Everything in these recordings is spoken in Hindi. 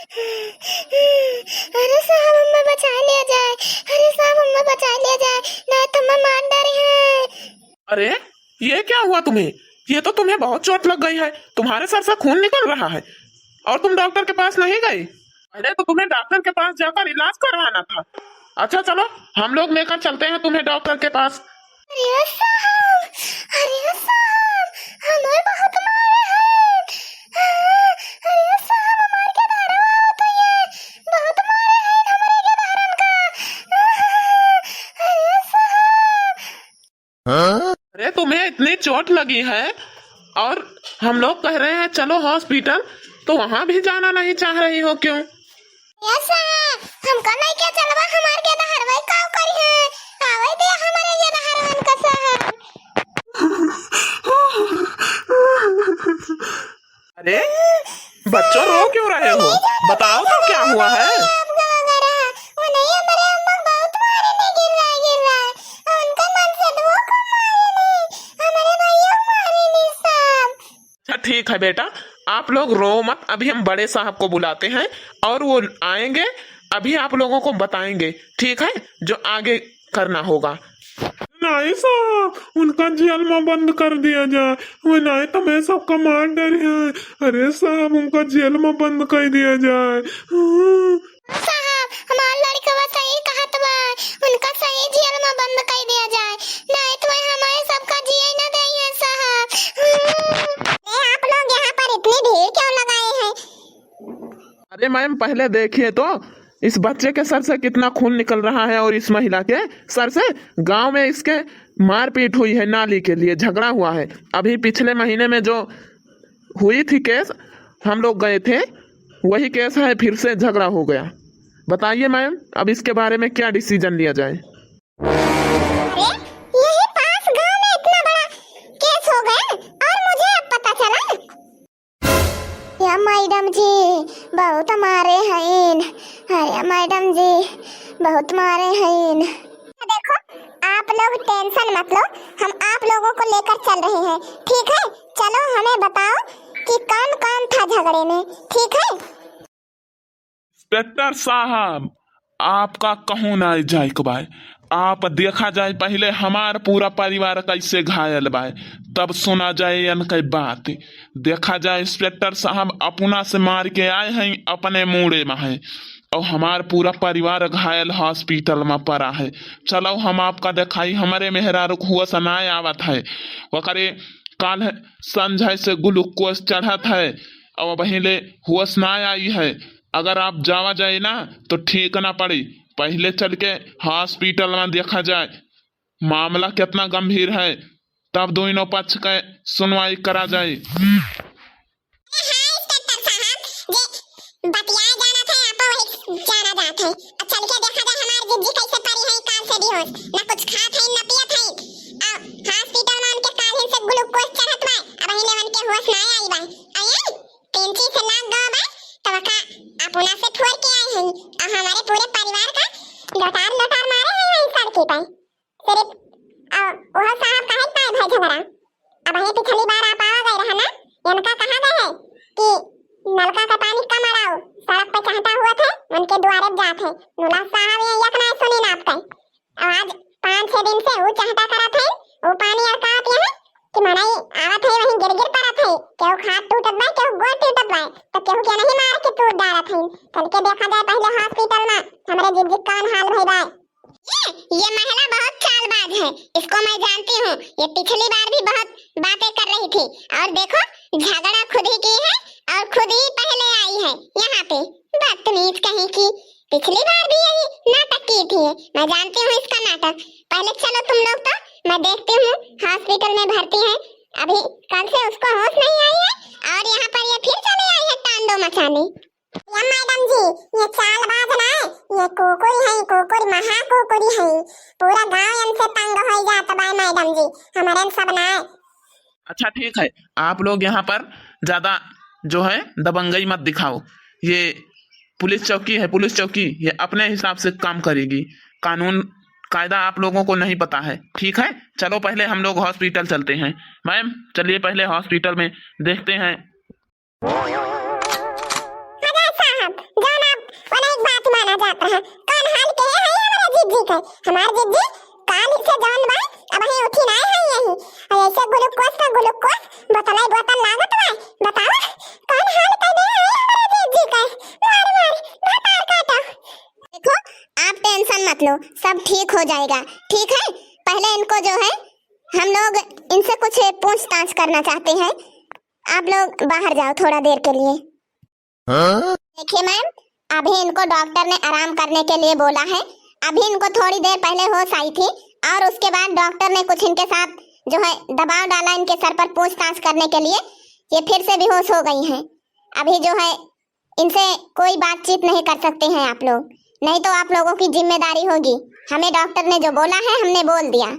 अरे साहब हमें बचा लिया जाए। अरे साहब हमें बचा लिया जाए, नहीं तो हमें मार डाले हैं। अरे ये क्या हुआ तुम्हें? ये तो तुम्हें बहुत चोट लग गई है, तुम्हारे सर से खून निकल रहा है और तुम डॉक्टर के पास नहीं गए। पहले तो तुम्हें डॉक्टर के पास जाकर इलाज करवाना था। अच्छा चलो हम लोग लेकर चलते हैं तुम्हें डॉक्टर के पास। अरे साहब, अरे साहब हमें बहुत मारे हैं। अरे साहब हमारे क्या धारा हो तो ये बहुत मारे हैं हमारे के धारन का। अरे साहब। अरे तुम्हें इतनी चोट लगी है और हम लोग कह रहे हैं चलो हॉस्पिटल, तो वहां भी जाना नहीं चाह रही हो क्यों? हमको नहीं क्या चलवा हमारे के धार भाई काव करी है आवे दे हमारे के धारन का साहब। अरे बच्चों रो क्यों रहे हो? बताओ तो क्या हुआ है? वो नहीं हमारे अम्मा बहुत मारे ने गिर रहा है उनका मन से वो को मारे नहीं हमारे भैया मारे नहीं साहब। अच्छा ठीक है बेटा, आप लोग रो मत, अभी हम बड़े साहब को बुलाते हैं और वो आएंगे, अभी आप लोगों को बताएंगे, ठीक है, जो आगे करना होगा। नहीं साहब, उनका जेल में बंद कर दिया जाए, वो नहीं तो मैं सबका मार डर है। अरे साहब उनका जेल में बंद कर दिया जाए। साहब हमारा लड़का सही कहा तो उनका सही जेल में बंद कर दिया जाए, नहीं तो हमारे सबका जिया न दे है साहब। आप लोग यहाँ पर इतनी भीड़ क्यों लगाए हैं? अरे मैम पहले देखिए तो इस बच्चे के सर से कितना खून निकल रहा है और इस महिला के सर से गांव में इसके मारपीट हुई है, नाली के लिए झगड़ा हुआ है। अभी पिछले महीने में जो हुई थी केस, हम लोग गए थे, वही केस है, फिर से झगड़ा हो गया। बताइए मैम अब इसके बारे में क्या डिसीजन लिया जाए? अरे यही पास गांव में इतना बड़ा केस हो गया और मुझे अब पता चला। या मैडम जी बहुत मारे हैं। अरे मैडम जी बहुत मारे हैं। देखो आप लोग टेंशन मत लो, हम आप लोगों को लेकर चल रहे हैं, ठीक है? चलो हमें बताओ कि कौन कौन था झगड़े में, ठीक है? इंस्पेक्टर साहब आपका कहूँ ना जाए बाय, आप देखा जाए पहले हमार पूरा परिवार कैसे घायल बाय, तब सुना जाए इनके बात। देखा जाए इंस्पेक्टर साहब अपना से मार के आए हैं, अपने मूड़े में है और हमार पूरा परिवार घायल हॉस्पिटल में पड़ा है। चलो हम आपका दिखाई, हमारे मेहरारू हुआ सनाए आवत है, वकरे काल संजय से ग्लूकोज चढ़त है और पहले हुआ सनाए आई है। अगर आप जावा जाए ना तो ठीक ना पड़ी, पहले चल के हॉस्पिटल में देखा जाए मामला कितना गंभीर है, तब दोनों पक्ष का सुनवाई करा जाए। हमारे पूरे परिवार का लटार लटार मारे हैं वहीं सड़की पे सिर्फ वह साहब कहे पाए भाई झगड़ा। अब ये पिछली बार आप आ गए रहा ना, इनका कहा गए है कि नलका का पानी कम आड़ाओ, सड़क पे चढ़ता हुआ थे उनके द्वारे जाते नुला साहब ये यक ना सुनी ना आपका। और आज 5-6 दिन से वो चढ़ता करा थे वो पानी और का आते हैं कि मनाई आवत है वहीं गिर गिर पड़ा थे, केहू खाट टूटत बा केहू गोड़ टूटत बा, तो केहू के नहीं मार के टूट डालत है। कल के देखा जाए पहले हॉस्पिटल में हमारे जिज्जी कौन हाल भई बा। ये महिला बहुत चालबाज है, इसको मैं जानती हूँ, ये पिछली बार भी बहुत बातें कर रही थी और देखो झगड़ा खुद ही की है और खुद ही पहले आई है यहाँ पे। बदतमीज कहीं की, पिछली बार भी यही नाटक की थी, मैं जानती हूँ इसका नाटक। पहले चलो तुम लोग तो मैं देखती हूँ हॉस्पिटल में भर्ती है, अभी कल से उसको होश नहीं आई है और यहाँ पर ये फिर चले आई है टांडो मचाने। या मैडम जी ये चालबाज ना है, ये कुकुरी है, कुकुरी महा कुकुरी है, पूरा गांव इनसे तंग हो जाता है मैडम जी, हमारे सब ना है। अच्छा ठीक है, आप लोग यहाँ पर ज्यादा जो है दबंगई मत दिखाओ, ये पुलिस चौकी है, पुलिस चौकी ये अपने हिसाब से काम करेगी, कानून कायदा आप लोगों को नहीं पता है, ठीक है? चलो पहले हम लोग हॉस्पिटल चलते हैं। मैम चलिए पहले हॉस्पिटल में देखते हैं। साहब बात रहा कौन हाल के है हमारा जीजी के हमार जीजी काल से जान बा अब ही उठी ना है यही और ऐसे ग्लूकोज बोतल लागत बा बताओ कौन हाल के दे है हमारा जीजी के मार भातार काटा। देखो आप टेंशन मत लो सब ठीक हो जाएगा ठीक है। पहले इनको जो है हम लोग इनसे कुछ पूछताछ करना चाहते हैं। आप लोग बाहर जाओ थोड़ा देर के लिए। देखिए मैम अभी इनको डॉक्टर ने आराम करने के लिए बोला है। अभी इनको थोड़ी देर पहले होश आई थी और उसके बाद डॉक्टर ने कुछ इनके साथ जो है दबाव डाला इनके सर पर पूछताछ करने के लिए। ये फिर से बेहोश हो गई हैं। अभी जो है इनसे कोई बातचीत नहीं कर सकते हैं आप लोग, नहीं तो आप लोगों की जिम्मेदारी होगी। हमें डॉक्टर ने जो बोला है हमने बोल दिया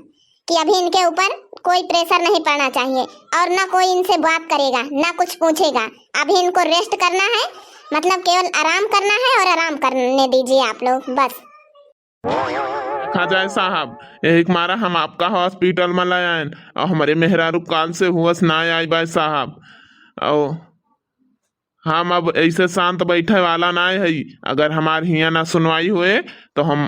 कि अभी इनके ऊपर कोई प्रेशर नहीं पड़ना चाहिए और ना कोई इनसे बात करेगा ना कुछ पूछेगा। अभी इनको रेस्ट करना है, मतलब केवल आराम करना है और आराम करने दीजिए आप लोग बस। देखा जाए साहब एक मारा हम आपका हॉस्पिटल में ले आए और हमारे मेहरारू काल से हुआस ना आई भाई साहब। और हम अब ऐसे शांत बैठे वाला ना है। अगर हमारे हिया ना सुनवाई हुए तो हम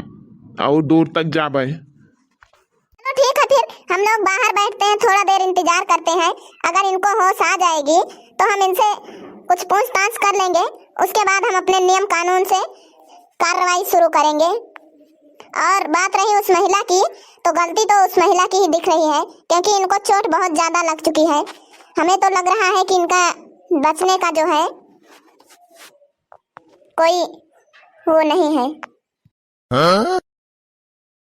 और दूर तक जाबे। चलो ठीक है फिर हम लोग बाहर बैठते हैं थोड़ा देर इंतजार करते हैं। अगर इनको होश आ जाएगी तो हम इनसे कुछ पूछताछ कर लेंगे। उसके बाद हम अपने नियम कानून से कार्रवाई शुरू करेंगे। और बात रही उस महिला की तो गलती तो उस महिला की ही दिख रही है क्योंकि इनको चोट बहुत ज्यादा लग चुकी है। हमें तो लग रहा है कि इनका बचने का जो है कोई वो नहीं है।